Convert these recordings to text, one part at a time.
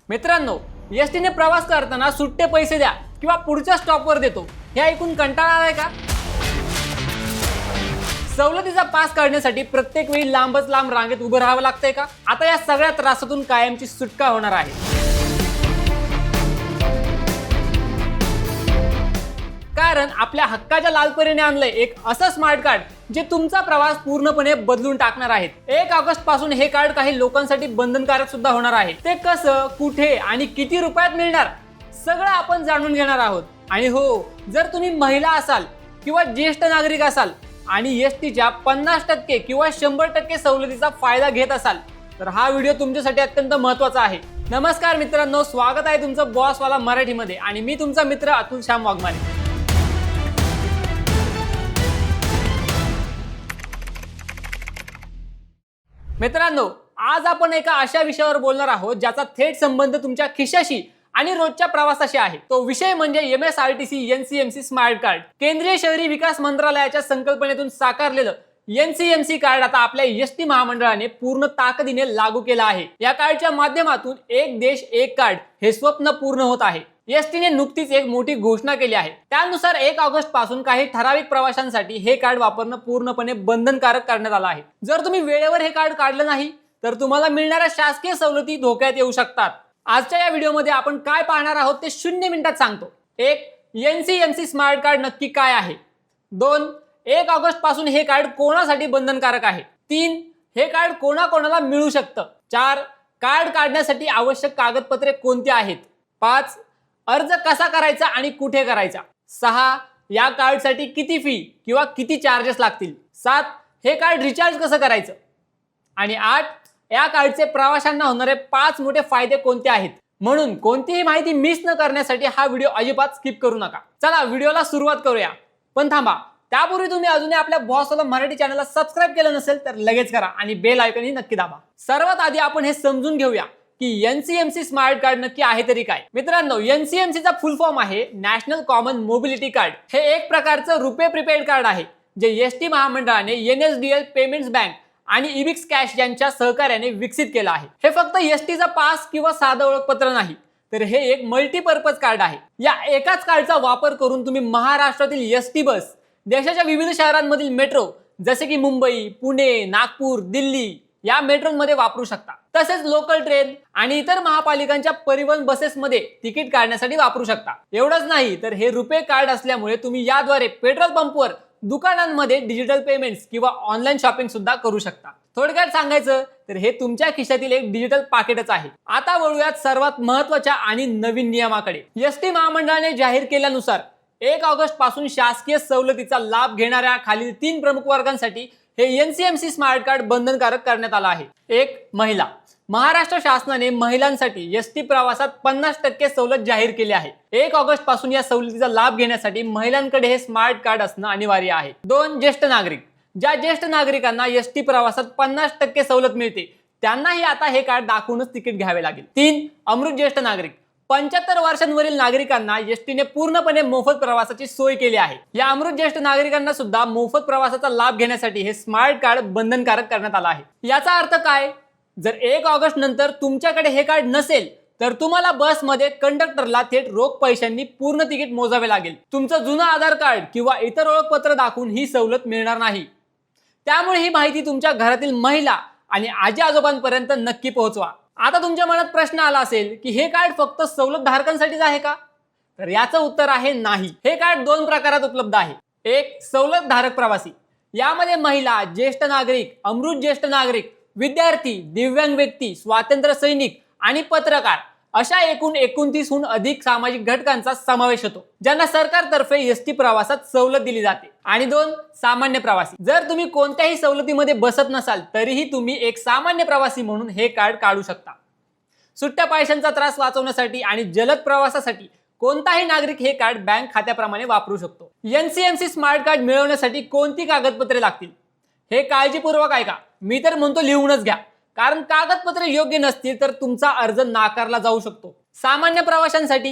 मित्रांनो, एसटीने प्रवास करताना सुट्टे पैसे द्या किंवा पुढच्या स्टॉपवर देतो हे ऐकून कंटाळा आलाय का? सवलतीचा पास काढण्यासाठी प्रत्येक वेळी लांबच लांब रांगेत उभं राहावं लागतंय का? आता या सगळ्या त्रासातून कायमची सुटका होणार आहे. कारण आपल्या हक्काच्या लालपरीने आणलंय एक असं स्मार्ट कार्ड जे तुमचा प्रवास पूर्णपणे बदलून टाकणार आहे. 1 ऑगस्ट पासून हे कार्ड काही लोकांसाठी बंधनकारक सुद्धा होणार आहे. ते कसं, कुठे आणि किती रुपयात मिळणार सगळं आपण जाणून घेणार आहोत. आणि हो, जर तुम्ही महिला असाल किंवा ज्येष्ठ नागरिक असाल आणि एसटीच्या 50% किंवा 100% सवलतीचा फायदा घेत असाल तर हा व्हिडिओ तुमच्यासाठी अत्यंत महत्त्वाचा आहे. नमस्कार मित्रांनो, स्वागत आहे तुमचं बॉसवाला मराठीमध्ये आणि मी तुमचा मित्र अतुल श्याम वाघमारे. मित्रांनो, आज आपण एका अशा विषयावर बोलणार आहोत ज्याचा थेट संबंध तुमच्या खिशाशी आणि रोजच्या प्रवासाशी आहे. तो विषय म्हणजे MSRTC NCMC स्मार्ट कार्ड. केंद्रीय शहरी विकास मंत्रालयाच्या संकल्पनेतून साकारलेलं NCMC कार्ड आता आपल्या एसटी महामंडळाने पूर्ण ताकदीने लागू केलं आहे. या कार्डच्या माध्यमातून एक देश एक कार्ड हे स्वप्न पूर्ण होत आहे. एसटीने नुकतीच एक मोठी घोषणा केली आहे. त्यानुसार 1 ऑगस्ट पासून काही ठराविक प्रवाशांसाठी हे कार्ड वापरणं पूर्णपणे बंधनकारक करण्यात आलं आहे. जर तुम्ही वेळेवर हे कार्ड काढलं नाही तर तुम्हाला मिळणाऱ्या शासकीय सवलती धोक्यात येऊ शकतात. आजच्या या व्हिडिओमध्ये आपण काय पाहणार आहोत ते 0 मिनिटात सांगतो. 1. NCMC स्मार्ट कार्ड नक्की काय आहे? 2. 1 ऑगस्ट पासून हे कार्ड कोणासाठी बंधनकारक आहे? 3. हे कार्ड कोणाकोणाला मिळू शकतं? 4. कार्ड काढण्यासाठी आवश्यक कागदपत्रे कोणती आहेत? 5. अर्ज कसा करायचा आणि कुठे करायचा? 6. या कार्डसाठी किती फी किंवा किती चार्जेस लागतील? 7. हे कार्ड रिचार्ज कसं करायचं? आणि 8. या कार्डचे प्रवाशांना होणारे 5 मोठे फायदे कोणते आहेत? म्हणून कोणतीही माहिती मिस न करण्यासाठी हा व्हिडिओ अजिबात स्किप करू नका. चला व्हिडिओला सुरुवात करूया. पण थांबा, त्यापूर्वी तुम्ही अजूनही आपल्या बॉसवाला मराठी चॅनलला सबस्क्राईब केलं नसेल तर लगेच करा आणि बेल आयकॉनही नक्की दाबा. सर्वात आधी आपण हे समजून घेऊया की NCMC स्मार्ट कार्ड नक्की आहे तरी काय. मित्रांनो, NCMC चा फुल फॉर्म आहे नॅशनल कॉमन मोबिलिटी कार्ड. हे एक प्रकारचं रुपे प्रीपेड कार्ड आहे जे एसटी महामंडळाने NSDL पेमेंट्स बँक आणि इबिक्स कॅश यांच्या सहकार्याने विकसित केलं आहे. हे फक्त एसटीचा पास किंवा साधं ओळखपत्र नाही तर हे एक मल्टीपर्पज कार्ड आहे. या एकाच कार्डचा वापर करून तुम्ही महाराष्ट्रातील एसटी बस, देशाच्या विविध शहरांमधील मेट्रो जसे की मुंबई, पुणे, नागपूर, दिल्ली या मेट्रोमध्ये वापरू शकता. तसेच लोकल ट्रेन आणि इतर महापालिकांच्या परिवहन बसेसमध्ये तिकीट काढण्यासाठी वापरू शकता. एवढंच नाही तर हे रुपे कार्ड असल्यामुळे तुम्ही याद्वारे पेट्रोल पंपवर, दुकानांमध्ये डिजिटल पेमेंट्स किंवा ऑनलाईन शॉपिंग सुद्धा करू शकता. थोडक्यात सांगायचं तर हे तुमच्या खिशातील एक डिजिटल पाकिटच आहे. आता वळूयात सर्वात महत्त्वाच्या आणि नवीन नियमाकडे. एसटी महामंडळाने जाहीर केल्यानुसार 1 ऑगस्ट पासून शासकीय सवलतीचा लाभ घेणाऱ्या खालील 3 प्रमुख वर्गांसाठी हे NCMC स्मार्ट कार्ड बंधनकारक करण्यात आलं आहे. 1. महिला. महाराष्ट्र शासनाने महिलांसाठी एसटी प्रवासात 50% सवलत जाहीर केली आहे. 1 ऑगस्ट पासून या सवलतीचा लाभ घेण्यासाठी महिलांकडे हे स्मार्ट कार्ड असणं अनिवार्य आहे. 2. ज्येष्ठ नागरिक. ज्या ज्येष्ठ नागरिकांना एसटी प्रवासात 50% सवलत मिळते त्यांनाही आता हे कार्ड दाखवूनच तिकीट घ्यावे लागेल. 3. अमृत ज्येष्ठ नागरिक. 75 वर्षांवरील नागरिकांना एसटीने पूर्णपणे मोफत प्रवासाची सोय केली आहे. या अमृत ज्येष्ठ नागरिकांना सुद्धा मोफत प्रवासाचा लाभ घेण्यासाठी हे स्मार्ट कार्ड बंधनकारक करण्यात आलं आहे. याचा अर्थ काय? जर 1 ऑगस्ट नंतर तुमच्याकडे हे कार्ड नसेल तर तुम्हाला बसमध्ये कंडक्टरला थेट रोख पैशांनी पूर्ण तिकीट मोजावे लागेल. तुमचं जुनं आधार कार्ड किंवा इतर ओळखपत्र दाखवून ही सवलत मिळणार नाही. त्यामुळे ही माहिती तुमच्या घरातील महिला आणि आजी आजोबांपर्यंत नक्की पोहोचवा. आता तुमच्या मनात प्रश्न आला असेल की हे कार्ड फक्त सवलत धारकांसाठीच आहे का? तर याचं उत्तर आहे नाही. हे कार्ड 2 प्रकारात उपलब्ध आहे. 1. सवलत धारक प्रवासी. यामध्ये महिला, ज्येष्ठ नागरिक, अमृत ज्येष्ठ नागरिक, विद्यार्थी, दिव्यांग व्यक्ती, स्वातंत्र्य सैनिक आणि पत्रकार अशा एकूण 29हून अधिक सामाजिक घटकांचा समावेश होतो ज्यांना सरकारतर्फे एसटी प्रवासात सवलत दिली जाते. आणि 2. सामान्य प्रवासी. जर तुम्ही कोणत्याही सवलतीमध्ये बसत नसाल तरीही तुम्ही एक सामान्य प्रवासी म्हणून हे कार्ड काढू शकता. सुट्ट्या पैशांचा त्रास वाचवण्यासाठी आणि जलद प्रवासासाठी कोणताही नागरिक हे कार्ड बँक खात्याप्रमाणे वापरू शकतो. NCMC स्मार्ट कार्ड मिळवण्यासाठी कोणती कागदपत्रे लागतील हे काळजीपूर्वक ऐका. मी तर म्हणतो लिहूनच घ्या, कारण कागदपत्रे योग्य नसतील तर तुमचा अर्ज नाकारला जाऊ शकतो. सामान्य प्रवाशांसाठी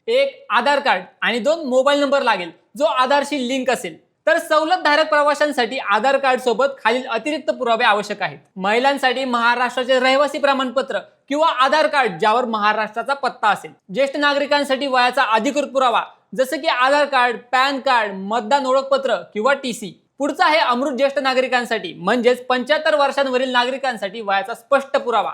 1. आधार कार्ड आणि 2. मोबाईल नंबर लागेल जो आधारशी लिंक असेल. तर सवलत धारक प्रवाशांसाठी आधार कार्ड सोबत खालील अतिरिक्त पुरावे आवश्यक आहेत. महिलांसाठी महाराष्ट्राचे रहिवासी प्रमाणपत्र किंवा आधार कार्ड ज्यावर महाराष्ट्राचा पत्ता असेल. ज्येष्ठ नागरिकांसाठी वयाचा अधिकृत पुरावा जसं की आधार कार्ड, पॅन कार्ड, मतदान ओळखपत्र किंवा टीसी. पुढचा आहे अमृत ज्येष्ठ नागरिकांसाठी म्हणजेच 75 वर्षांवरील नागरिकांसाठी वयाचा स्पष्ट पुरावा.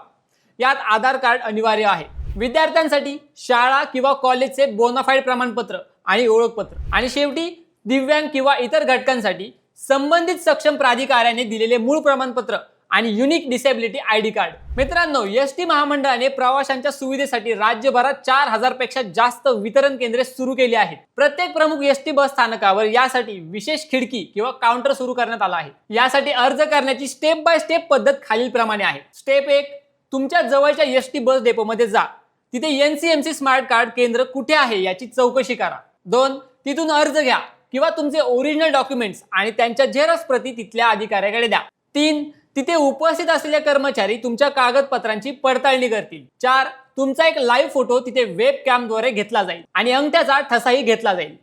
यात आधार कार्ड अनिवार्य आहे. विद्यार्थ्यांसाठी शाळा किंवा कॉलेजचे बोनाफाईड प्रमाणपत्र आणि ओळखपत्र. आणि शेवटी दिव्यांग किंवा इतर घटकांसाठी संबंधित सक्षम प्राधिकाऱ्याने दिलेले मूळ प्रमाणपत्र आणि युनिक डिसेबिलिटी आयडी कार्ड. मित्रांनो, एसटी महामंडळाने प्रवाशांच्या सुविधेसाठी राज्यभरात 4000 पेक्षा जास्त वितरण केंद्रे सुरू केली आहेत. प्रत्येक प्रमुख एसटी बस स्थानकावर यासाठी विशेष खिडकी किंवा काउंटर सुरू करण्यात आला आहे. यासाठी अर्ज करण्याची स्टेप बाय स्टेप पद्धत खालीलप्रमाणे आहे. स्टेप 1, तुमच्या जवळच्या एसटी बस डेपोमध्ये जा. तिथे एनसीएमसी स्मार्ट कार्ड केंद्र कुठे आहे याची चौकशी करा. 2, तिथून अर्ज घ्या किंवा तुमचे ओरिजिनल डॉक्युमेंट्स आणि त्यांच्या झेरॉक्स प्रती तिथल्या अधिकाऱ्याकडे द्या. 3, तिथे उपस्थित असलेले कर्मचारी तुमच्या कागदपत्रांची पडताळणी करतील. 4, तुमचा एक लाईव्ह फोटो तिथे वेब कॅमद्वारे घेतला जाईल आणि अंगठ्याचा ठसाही घेतला जाईल.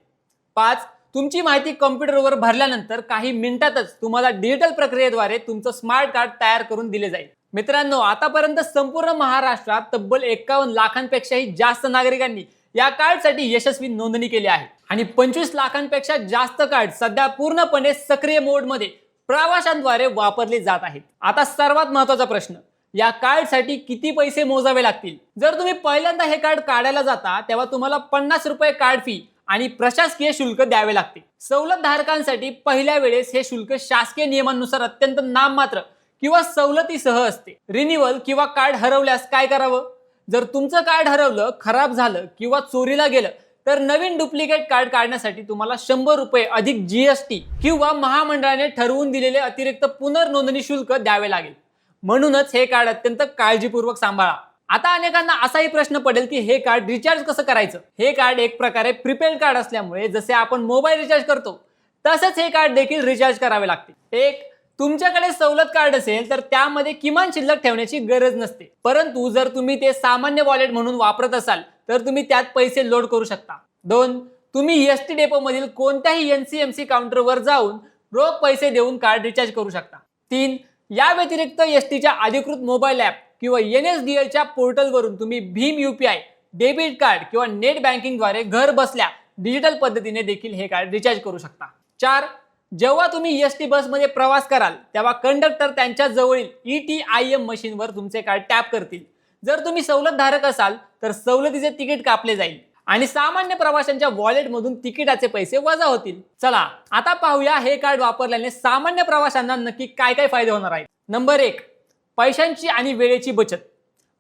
5, तुमची माहिती कॉम्प्युटरवर भरल्यानंतर काही मिनिटातच तुम्हाला डिजिटल प्रक्रियेद्वारे तुमचं स्मार्ट कार्ड तयार करून दिले जाईल. मित्रांनो, आतापर्यंत संपूर्ण महाराष्ट्रात तब्बल 51 लाखांपेक्षाही जास्त नागरिकांनी या कार्डसाठी यशस्वी नोंदणी केली आहे आणि 25 लाखांपेक्षा जास्त कार्ड सध्या पूर्णपणे सक्रिय मोडमध्ये प्रवाशांद्वारे वापरले जात आहेत. आता सर्वात महत्त्वाचा प्रश्न, या कार्डसाठी किती पैसे मोजावे लागतील? जर तुम्ही पहिल्यांदा हे कार्ड काढायला जाता तेव्हा तुम्हाला 50 रुपये कार्ड फी आणि प्रशासकीय शुल्क द्यावे लागते. सवलत धारकांसाठी पहिल्या वेळेस हे शुल्क शासकीय नियमांनुसार अत्यंत नाममात्र किंवा सवलतीसह असते. रिन्युअल किंवा कार्ड हरवल्यास काय करावं? जर तुमचं कार्ड हरवलं, खराब झालं किंवा चोरीला गेलं तर नवीन डुप्लिकेट कार्ड काढण्यासाठी तुम्हाला 100 रुपये अधिक GST किंवा महामंडळाने ठरवून दिलेले अतिरिक्त पुनर्नोंदणी शुल्क द्यावे लागेल. म्हणूनच हे कार्ड अत्यंत काळजीपूर्वक सांभाळा. आता अनेकांना असाही प्रश्न पडेल की हे कार्ड रिचार्ज कसं करायचं? हे कार्ड एक प्रकारे प्रीपेड कार्ड असल्यामुळे जसे आपण मोबाईल रिचार्ज करतो तसंच हे कार्ड देखील रिचार्ज करावे लागते. 1, तुमच्याकडे सवलत कार्ड असेल तर त्यामध्ये किमान शिल्लक ठेवण्याची गरज नसते. परंतु जर तुम्ही ते सामान्य वॉलेट म्हणून वापरत असाल तर तुम्ही त्यात पैसे लोड करू शकता. 2, तुम्ही एसटी डेपो मधील कोणत्याही एनसीएमसी काउंटरवर जाऊन रोख पैसे देऊन कार्ड रिचार्ज करू शकता. 3, या व्यतिरिक्त एसटीच्या अधिकृत मोबाईल ऍप किंवा NSDLच्या पोर्टलवरून तुम्ही भीम UPI, डेबिट कार्ड किंवा नेट बँकिंगद्वारे घर बसल्या डिजिटल पद्धतीने देखील हे कार्ड रिचार्ज करू शकता. 4, जेव्हा तुम्ही एसटी बसमध्ये प्रवास कराल तेव्हा कंडक्टर त्यांच्या जवळील ETIM मशीनवर तुमचे कार्ड टॅप करतील. जर तुम्ही सवलत धारक असाल तर सवलतीचे तिकीट कापले जाईल आणि सामान्य प्रवाशांच्या वॉलेटमधून तिकिटाचे पैसे वजा होतील. चला आता पाहूया हे कार्ड वापरल्याने सामान्य प्रवाशांना नक्की काय काय फायदे होणार आहेत. नंबर 1, पैशांची आणि वेळेची बचत.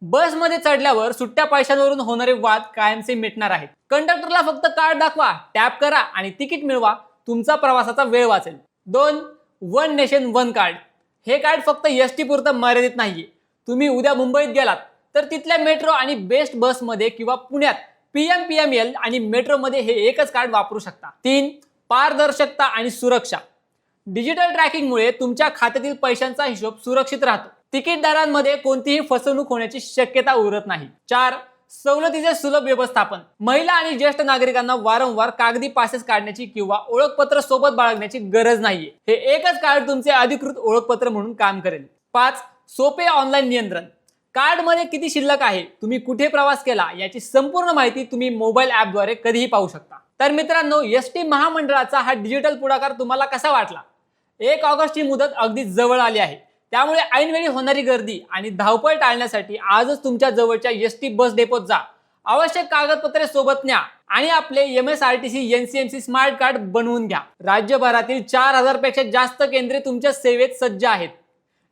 बसमध्ये चढल्यावर सुट्ट्या पैशांवरून होणारे वाद कायमचे मिटणार आहेत. कंडक्टरला फक्त कार्ड दाखवा, टॅप करा आणि तिकीट मिळवा. तुमचा प्रवासाचा वेळ वाचेल. 2, वन नेशन वन कार्ड. हे कार्ड फक्त एसटी पुरतं मर्यादित नाहीये. तुम्ही उद्या मुंबईत गेलात तर तिथल्या मेट्रो आणि बेस्ट बसमध्ये किंवा पुण्यात PMPML आणि मेट्रोमध्ये हे एकच कार्ड वापरू शकता. 3, पारदर्शकता आणि सुरक्षा. डिजिटल ट्रॅकिंगमुळे तुमच्या खात्यातील पैशांचा हिशोब सुरक्षित राहतो. तिकीटदारांमध्ये कोणतीही फसवणूक होण्याची शक्यता उरत नाही. 4, सवलतीचे सुलभ व्यवस्थापन. महिला आणि ज्येष्ठ नागरिकांना वारंवार कागदी पासेस काढण्याची किंवा ओळखपत्र सोबत बाळगण्याची गरज नाहीये. हे एकच कार्ड तुमचे अधिकृत ओळखपत्र म्हणून काम करेल. 5, सोपे ऑनलाईन नियंत्रण. कार्डमध्ये किती शिल्लक आहे, तुम्ही कुठे प्रवास केला याची संपूर्ण माहिती तुम्ही मोबाईल ऍपद्वारे कधीही पाहू शकता. तर मित्रांनो, एसटी महामंडळाचा हा डिजिटल पुढाकार तुम्हाला कसा वाटला? 1 ऑगस्टची मुदत अगदी जवळ आली आहे. त्यामुळे ऐनवेळी होणारी गर्दी आणि धावपळ टाळण्यासाठी आजच तुमच्या जवळच्या एसटी बस डेपोत जा. आवश्यक कागदपत्रे सोबत न्या आणि आपले MSRTC NCMC स्मार्ट कार्ड बनवून घ्या. राज्यभरातील 4000 पेक्षा जास्त केंद्रे तुमच्या सेवेत सज्ज आहेत.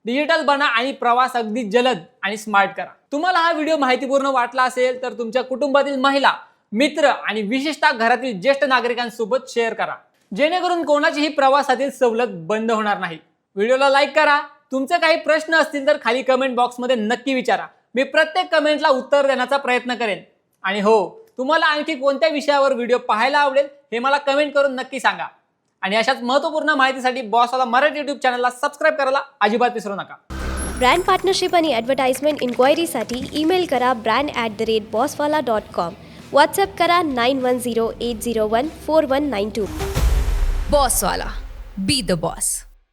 डिजिटल बना आणि प्रवास अगदी जलद आणि स्मार्ट करा. तुम्हाला हा व्हिडिओ माहितीपूर्ण वाटला असेल तर तुमच्या कुटुंबातील महिला, मित्र आणि विशेषतः घरातील ज्येष्ठ नागरिकांसोबत शेअर करा, जेणेकरून कोणाचीही प्रवासातील सवलत बंद होणार नाही. व्हिडिओला लाईक करा. तुमचे काही प्रश्न असतील तर खाली कमेंट बॉक्समध्ये नक्की विचारा. मी प्रत्येक कमेंटला उत्तर देण्याचा प्रयत्न करेन. आणि हो, तुम्हाला आणखी कोणत्या विषयावर व्हिडिओ पाहायला आवडेल हे मला कमेंट करून नक्की सांगा. आणि अशाच महत्त्वपूर्ण माहितीसाठी बॉसवाला मराठी YouTube चॅनलला सबस्क्राईब करायला अजिबात विसरू नका. ब्रँड पार्टनरशिप आणि ॲडव्हर्टाइजमेंट इन्क्वायरीसाठी ईमेल करा brand@bosswala.com. व्हॉट्सअप करा 9108014192. बॉसवाला, बी द बॉस.